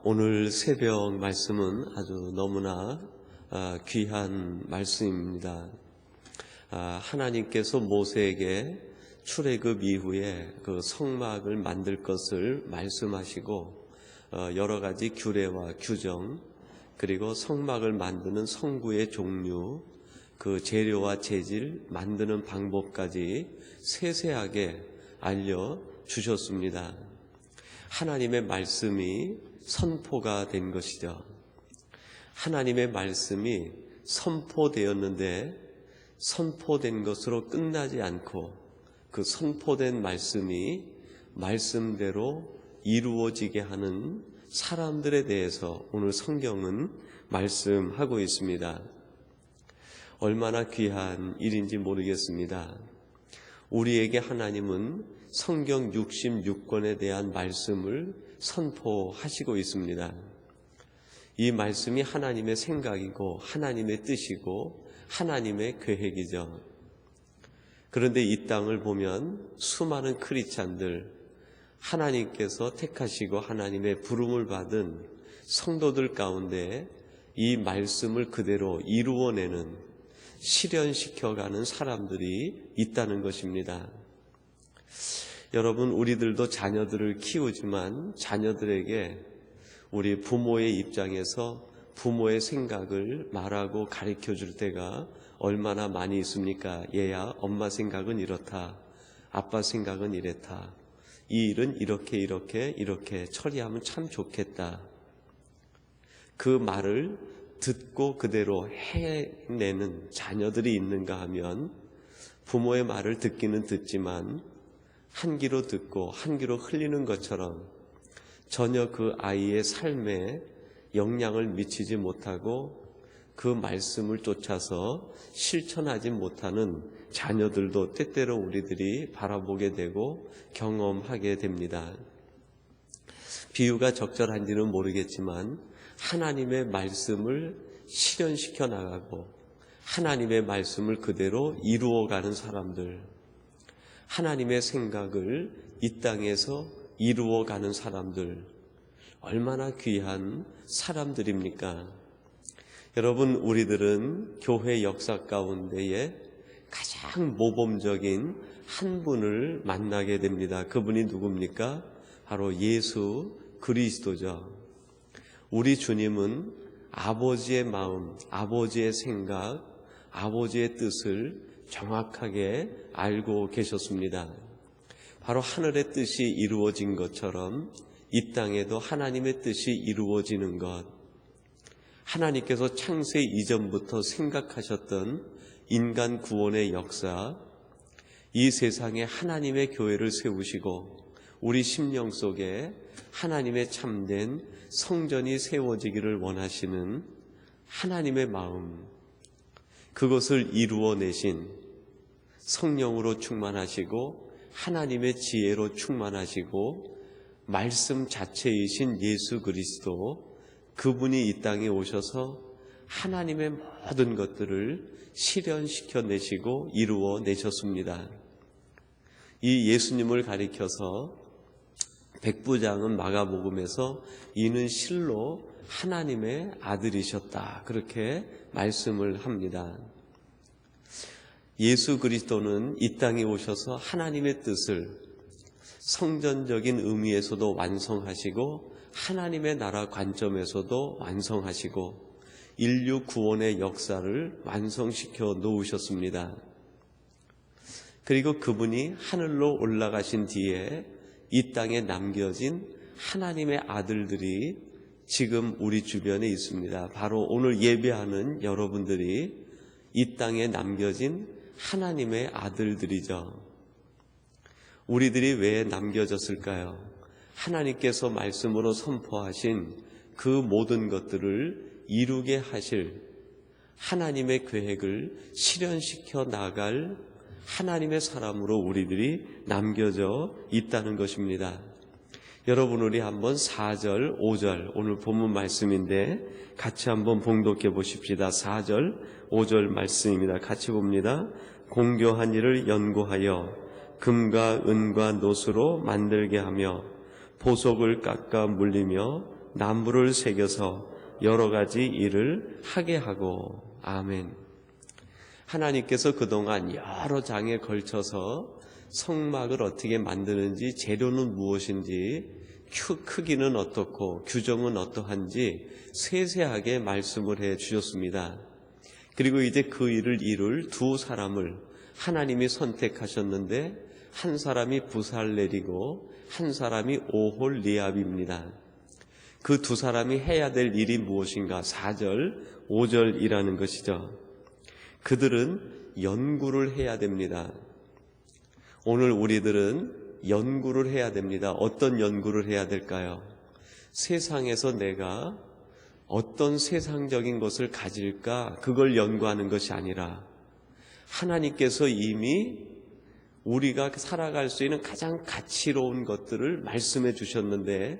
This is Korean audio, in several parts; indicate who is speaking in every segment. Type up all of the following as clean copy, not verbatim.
Speaker 1: 오늘 새벽 말씀은 아주 너무나 귀한 말씀입니다. 하나님께서 모세에게 출애굽 이후에 그 성막을 만들 것을 말씀하시고 여러 가지 규례와 규정, 그리고 성막을 만드는 성구의 종류, 그 재료와 재질, 만드는 방법까지 세세하게 알려주셨습니다. 하나님의 말씀이 선포가 된 것이죠. 하나님의 말씀이 선포되었는데 선포된 것으로 끝나지 않고 그 선포된 말씀이 말씀대로 이루어지게 하는 사람들에 대해서 오늘 성경은 말씀하고 있습니다. 얼마나 귀한 일인지 모르겠습니다. 우리에게 하나님은 성경 66권에 대한 말씀을 선포하시고 있습니다. 이 말씀이 하나님의 생각이고 하나님의 뜻이고 하나님의 계획이죠. 그런데 이 땅을 보면 수많은 크리스찬들, 하나님께서 택하시고 하나님의 부름을 받은 성도들 가운데 이 말씀을 그대로 이루어내는, 실현시켜가는 사람들이 있다는 것입니다. 여러분, 우리들도 자녀들을 키우지만 자녀들에게 우리 부모의 입장에서 부모의 생각을 말하고 가르쳐 줄 때가 얼마나 많이 있습니까? 얘야, 엄마 생각은 이렇다. 아빠 생각은 이랬다. 이 일은 이렇게 처리하면 참 좋겠다. 그 말을 듣고 그대로 해내는 자녀들이 있는가 하면 부모의 말을 듣기는 듣지만 한 귀로 듣고 한 귀로 흘리는 것처럼 전혀 그 아이의 삶에 영향을 미치지 못하고 그 말씀을 쫓아서 실천하지 못하는 자녀들도 때때로 우리들이 바라보게 되고 경험하게 됩니다. 비유가 적절한지는 모르겠지만 하나님의 말씀을 실현시켜 나가고 하나님의 말씀을 그대로 이루어가는 사람들, 하나님의 생각을 이 땅에서 이루어가는 사람들, 얼마나 귀한 사람들입니까? 여러분, 우리들은 교회 역사 가운데에 가장 모범적인 한 분을 만나게 됩니다. 그분이 누굽니까? 바로 예수 그리스도죠. 우리 주님은 아버지의 마음, 아버지의 생각, 아버지의 뜻을 정확하게 알고 계셨습니다. 바로 하늘의 뜻이 이루어진 것처럼 이 땅에도 하나님의 뜻이 이루어지는 것, 하나님께서 창세 이전부터 생각하셨던 인간 구원의 역사, 이 세상에 하나님의 교회를 세우시고 우리 심령 속에 하나님의 참된 성전이 세워지기를 원하시는 하나님의 마음, 그것을 이루어내신, 성령으로 충만하시고 하나님의 지혜로 충만하시고 말씀 자체이신 예수 그리스도, 그분이 이 땅에 오셔서 하나님의 모든 것들을 실현시켜 내시고 이루어 내셨습니다. 이 예수님을 가리켜서 백부장은 마가복음에서 이는 실로 하나님의 아들이셨다, 그렇게 말씀을 합니다. 예수 그리스도는 이 땅에 오셔서 하나님의 뜻을 성전적인 의미에서도 완성하시고 하나님의 나라 관점에서도 완성하시고 인류 구원의 역사를 완성시켜 놓으셨습니다. 그리고 그분이 하늘로 올라가신 뒤에 이 땅에 남겨진 하나님의 아들들이 지금 우리 주변에 있습니다. 바로 오늘 예배하는 여러분들이 이 땅에 남겨진 하나님의 아들들이죠. 우리들이 왜 남겨졌을까요? 하나님께서 말씀으로 선포하신 그 모든 것들을 이루게 하실 하나님의 계획을 실현시켜 나갈 하나님의 사람으로 우리들이 남겨져 있다는 것입니다. 여러분, 우리 한번 4절, 5절 오늘 본문 말씀인데 같이 한번 봉독해 보십시다. 4절, 5절 말씀입니다. 같이 봅니다. 공교한 일을 연구하여 금과 은과 노수로 만들게 하며 보석을 깎아 물리며 나무를 새겨서 여러 가지 일을 하게 하고. 아멘. 하나님께서 그동안 여러 장에 걸쳐서 성막을 어떻게 만드는지, 재료는 무엇인지, 크기는 어떻고 규정은 어떠한지 세세하게 말씀을 해 주셨습니다. 그리고 이제 그 일을 이룰 두 사람을 하나님이 선택하셨는데, 한 사람이 부살렐이고 한 사람이 오홀리압입니다. 그 두 사람이 해야 될 일이 무엇인가? 4절, 5절이라는 것이죠. 그들은 연구를 해야 됩니다. 오늘 우리들은 연구를 해야 됩니다. 어떤 연구를 해야 될까요? 세상에서 내가 어떤 세상적인 것을 가질까? 그걸 연구하는 것이 아니라 하나님께서 이미 우리가 살아갈 수 있는 가장 가치로운 것들을 말씀해 주셨는데,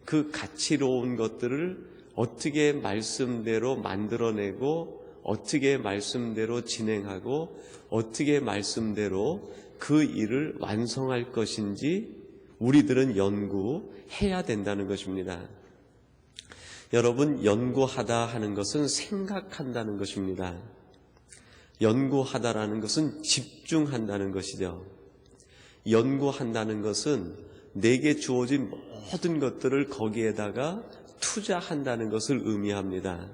Speaker 1: 그 가치로운 것들을 어떻게 말씀대로 만들어내고, 어떻게 말씀대로 진행하고, 어떻게 말씀대로 그 일을 완성할 것인지 우리들은 연구해야 된다는 것입니다. 여러분, 연구하다 하는 것은 생각한다는 것입니다. 연구하다라는 것은 집중한다는 것이죠. 연구한다는 것은 내게 주어진 모든 것들을 거기에다가 투자한다는 것을 의미합니다.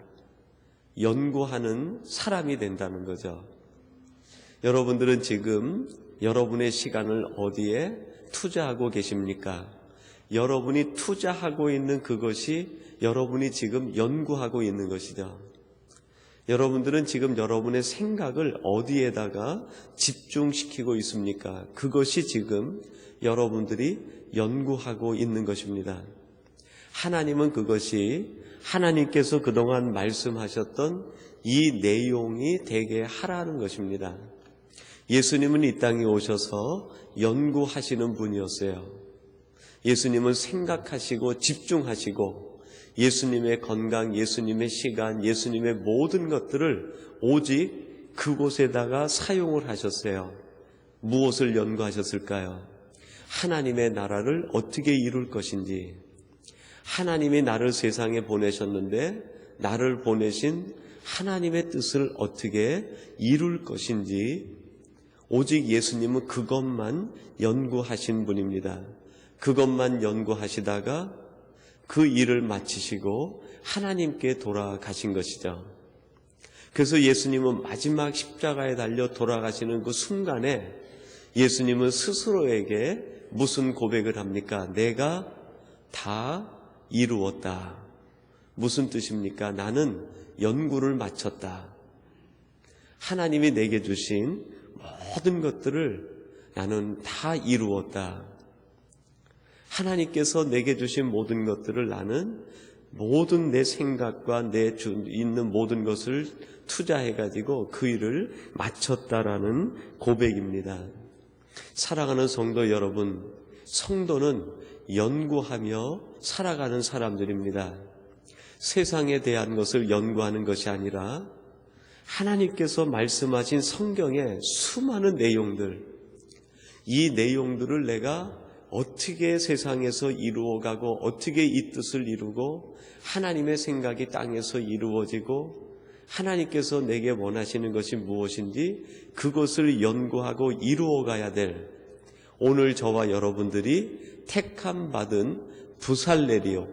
Speaker 1: 연구하는 사람이 된다는 거죠. 여러분들은 지금 여러분의 시간을 어디에 투자하고 계십니까? 여러분이 투자하고 있는 그것이 여러분이 지금 연구하고 있는 것이죠. 여러분들은 지금 여러분의 생각을 어디에다가 집중시키고 있습니까? 그것이 지금 여러분들이 연구하고 있는 것입니다. 하나님은 그것이 하나님께서 그동안 말씀하셨던 이 내용이 되게 하라는 것입니다. 예수님은 이 땅에 오셔서 연구하시는 분이었어요. 예수님은 생각하시고 집중하시고, 예수님의 건강, 예수님의 시간, 예수님의 모든 것들을 오직 그곳에다가 사용을 하셨어요. 무엇을 연구하셨을까요? 하나님의 나라를 어떻게 이룰 것인지. 하나님이 나를 세상에 보내셨는데 나를 보내신 하나님의 뜻을 어떻게 이룰 것인지, 오직 예수님은 그것만 연구하신 분입니다. 그것만 연구하시다가 그 일을 마치시고 하나님께 돌아가신 것이죠. 그래서 예수님은 마지막 십자가에 달려 돌아가시는 그 순간에 예수님은 스스로에게 무슨 고백을 합니까? 내가 다 이루었다. 무슨 뜻입니까? 나는 연구를 마쳤다. 하나님이 내게 주신 모든 것들을 나는 다 이루었다. 하나님께서 내게 주신 모든 것들을 나는 모든 내 생각과 내 있는 모든 것을 투자해가지고 그 일을 마쳤다라는 고백입니다. 사랑하는 성도 여러분, 성도는 연구하며 살아가는 사람들입니다. 세상에 대한 것을 연구하는 것이 아니라 하나님께서 말씀하신 성경의 수많은 내용들, 이 내용들을 내가 어떻게 세상에서 이루어가고 어떻게 이 뜻을 이루고 하나님의 생각이 땅에서 이루어지고 하나님께서 내게 원하시는 것이 무엇인지 그것을 연구하고 이루어가야 될 오늘 저와 여러분들이 택함 받은 부살렐이요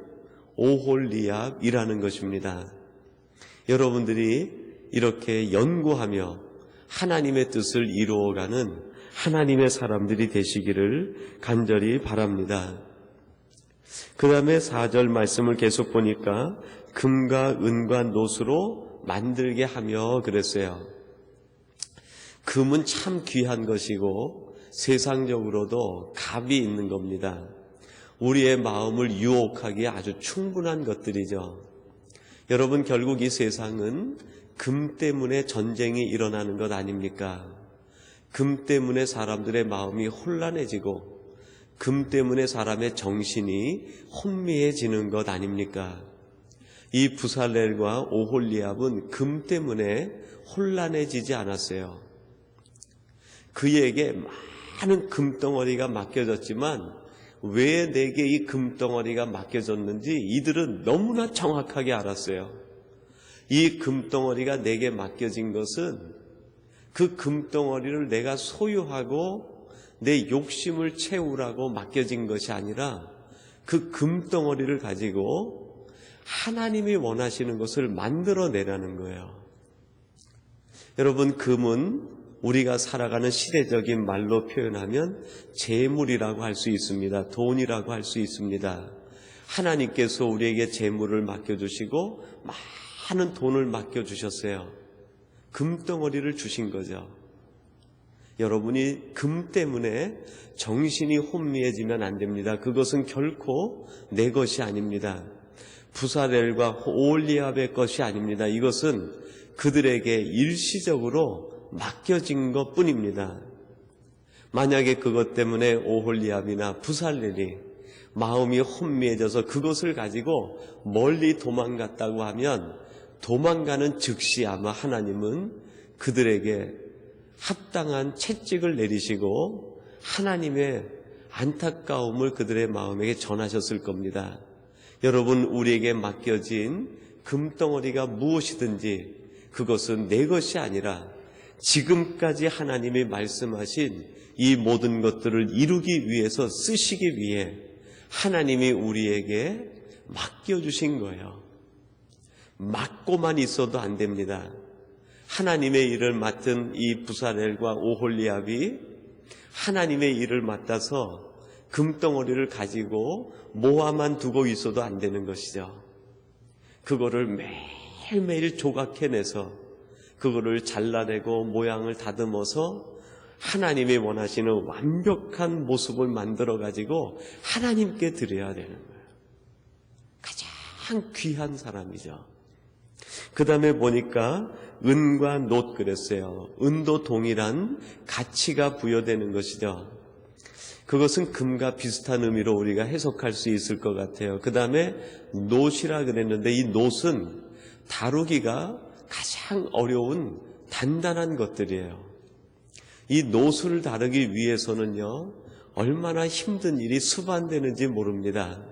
Speaker 1: 오홀리압이라는 것입니다. 여러분들이 이렇게 연구하며 하나님의 뜻을 이루어가는 하나님의 사람들이 되시기를 간절히 바랍니다. 그 다음에 4절 말씀을 계속 보니까 금과 은과 노수로 만들게 하며 그랬어요. 금은 참 귀한 것이고 세상적으로도 값이 있는 겁니다. 우리의 마음을 유혹하기에 아주 충분한 것들이죠. 여러분, 결국 이 세상은 금 때문에 전쟁이 일어나는 것 아닙니까? 금 때문에 사람들의 마음이 혼란해지고 금 때문에 사람의 정신이 혼미해지는 것 아닙니까? 이 부살렐과 오홀리압은 금 때문에 혼란해지지 않았어요. 그에게 많은 금덩어리가 맡겨졌지만 왜 내게 이 금덩어리가 맡겨졌는지 이들은 너무나 정확하게 알았어요. 이 금덩어리가 내게 맡겨진 것은 그 금덩어리를 내가 소유하고 내 욕심을 채우라고 맡겨진 것이 아니라 그 금덩어리를 가지고 하나님이 원하시는 것을 만들어내라는 거예요. 여러분, 금은 우리가 살아가는 시대적인 말로 표현하면 재물이라고 할 수 있습니다. 돈이라고 할 수 있습니다. 하나님께서 우리에게 재물을 맡겨주시고 많은 돈을 맡겨주셨어요. 금덩어리를 주신 거죠. 여러분이 금 때문에 정신이 혼미해지면 안 됩니다. 그것은 결코 내 것이 아닙니다. 부사렐과 오홀리압의 것이 아닙니다. 이것은 그들에게 일시적으로 맡겨진 것뿐입니다. 만약에 그것 때문에 오홀리압이나 부살렐이 마음이 혼미해져서 그것을 가지고 멀리 도망갔다고 하면 도망가는 즉시 아마 하나님은 그들에게 합당한 채찍을 내리시고 하나님의 안타까움을 그들의 마음에게 전하셨을 겁니다. 여러분, 우리에게 맡겨진 금덩어리가 무엇이든지 그것은 내 것이 아니라 지금까지 하나님이 말씀하신 이 모든 것들을 이루기 위해서 쓰시기 위해 하나님이 우리에게 맡겨주신 거예요. 맡고만 있어도 안 됩니다. 하나님의 일을 맡은 이 부사렐과 오홀리압이 하나님의 일을 맡아서 금덩어리를 가지고 모아만 두고 있어도 안 되는 것이죠. 그거를 매일매일 조각해내서 그거를 잘라내고 모양을 다듬어서 하나님이 원하시는 완벽한 모습을 만들어 가지고 하나님께 드려야 되는 거예요. 가장 귀한 사람이죠. 그 다음에 보니까 은과 놋 그랬어요. 은도 동일한 가치가 부여되는 것이죠. 그것은 금과 비슷한 의미로 우리가 해석할 수 있을 것 같아요. 그 다음에 놋이라 그랬는데 이 놋은 다루기가 가장 어려운 단단한 것들이에요. 이 놋을 다루기 위해서는요, 얼마나 힘든 일이 수반되는지 모릅니다.